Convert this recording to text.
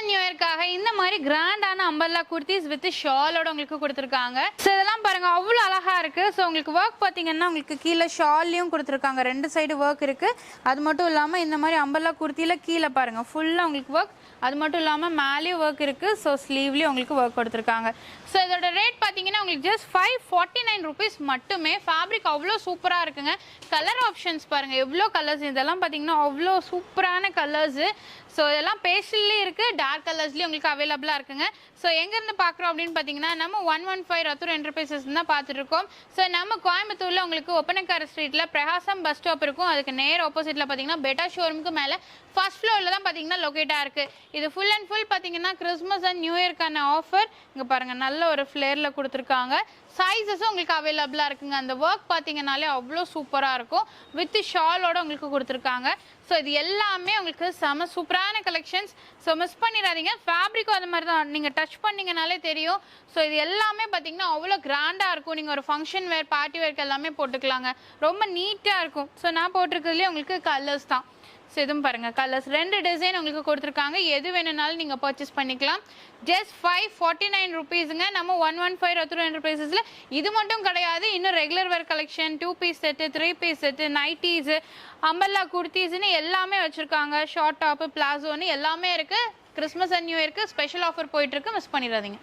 And new இயர்க்காக இந்த மாதிரி கிராண்டான அம்பர்லா குர்த்திஸ் வித் ஷாலோட உங்களுக்கு கொடுத்துருக்காங்க. ஸோ இதெல்லாம் பாருங்க அவ்வளோ அழகா இருக்கு. ஸோ உங்களுக்கு ஒர்க் பார்த்தீங்கன்னா உங்களுக்கு கீழே ஷால்லையும் கொடுத்துருக்காங்க, ரெண்டு சைடு ஒர்க் இருக்கு. அது மட்டும் இல்லாமல் இந்த மாதிரி அம்பர்லா குர்த்தியில் கீழே பாருங்க ஃபுல்லாக உங்களுக்கு ஒர்க், அது மட்டும் இல்லாமல் மேலேயும் ஒர்க் இருக்கு. ஸோ ஸ்லீவ்லேயும் உங்களுக்கு ஒர்க் கொடுத்துருக்காங்க. ஸோ இதோட ரேட் பார்த்தீங்கன்னா உங்களுக்கு ஜஸ்ட் 549 rupees மட்டுமே. ஃபேப்ரிக் அவ்வளோ சூப்பராக இருக்குங்க. கலர் ஆப்ஷன்ஸ் பாருங்க எவ்வளோ கலர்ஸ், இதெல்லாம் பார்த்தீங்கன்னா அவ்வளோ சூப்பரான கலர்ஸு. ஸோ இதெல்லாம் பேஸ்டல்லையும் இருக்குது, டார்க் கலர்ஸ்லேயும் உங்களுக்கு அவைலபிளாக இருக்குங்க. ஸோ எங்கேருந்து பார்க்குறோம் அப்படின்னு பார்த்தீங்கன்னா நம்ம 115 ரத்தூர் என்டர்பிரைசஸ் தான் பார்த்துருக்கோம். ஸோ நம்ம கோயம்புத்தூரில் உங்களுக்கு ஒப்பனக்கார ஸ்ட்ரீட்டில் பிரகாசம் பஸ் ஸ்டாப் இருக்கும். அதுக்கு நேர் ஆப்போசிட்டில் பார்த்தீங்கன்னா பெட்டா ஷோரூமுக்கு மேலே ஃபர்ஸ்ட் ஃப்ளோரில் தான் பார்த்தீங்கன்னா லொக்கேட்டாக இருக்குது. இது ஃபுல் அண்ட் ஃபுல் பார்த்தீங்கன்னா கிறிஸ்மஸ் அண்ட் நியூ இயர்க்கான ஆஃபர். இங்கே பாருங்கள் நல்ல ஒரு ஃப்ளேரில் கொடுத்துருக்காங்க. சைஸஸும் உங்களுக்கு அவைலபிளாக இருக்குங்க. அந்த ஒர்க் பார்த்தீங்கன்னாலே அவ்வளோ சூப்பராக இருக்கும். வித் ஷாலோட உங்களுக்கு கொடுத்துருக்காங்க. ஸோ இது எல்லாமே உங்களுக்கு செம சூப்பரான கலெக்ஷன்ஸ். ஸோ மிஸ் பண்ணிடாதீங்க. ஃபேப்ரிக்கும் அது மாதிரி தான், நீங்கள் டச் பண்ணிங்கனாலே தெரியும். ஸோ இது எல்லாமே பார்த்தீங்கன்னா அவ்வளோ கிராண்டாக இருக்கும். நீங்கள் ஒரு ஃபங்க்ஷன் வேர், பார்ட்டி வேர்க்கு எல்லாமே போட்டுக்கலாங்க. ரொம்ப நீட்டாக இருக்கும். ஸோ நான் போட்டிருக்கிறதுலேயே உங்களுக்கு கலர்ஸ் தான். ஸோ இதுவும் பாருங்கள் கலர்ஸ், ரெண்டு டிசைன் உங்களுக்கு கொடுத்துருக்காங்க. எது வேணும்னாலும் நீங்கள் பர்ச்சேஸ் பண்ணிக்கலாம். ஜஸ்ட் 549 rupeesங்க. நம்ம 115 ரத்தூர் என்டர்பிரைசஸில் இது மட்டும் கிடையாது, இன்னும் regular wear collection, 2 piece set, 3 piece set, nighties, umbrella குர்த்திஸ்ன்னு எல்லாமே வச்சுருக்காங்க. ஷார்ட் டாப்பு, பிளாசோன்னு எல்லாமே இருக்குது. கிறிஸ்மஸ் அண்ட் நியூ இயர்க்கு ஸ்பெஷல் ஆஃபர் போயிட்டுருக்கு, மிஸ் பண்ணிடாதீங்க.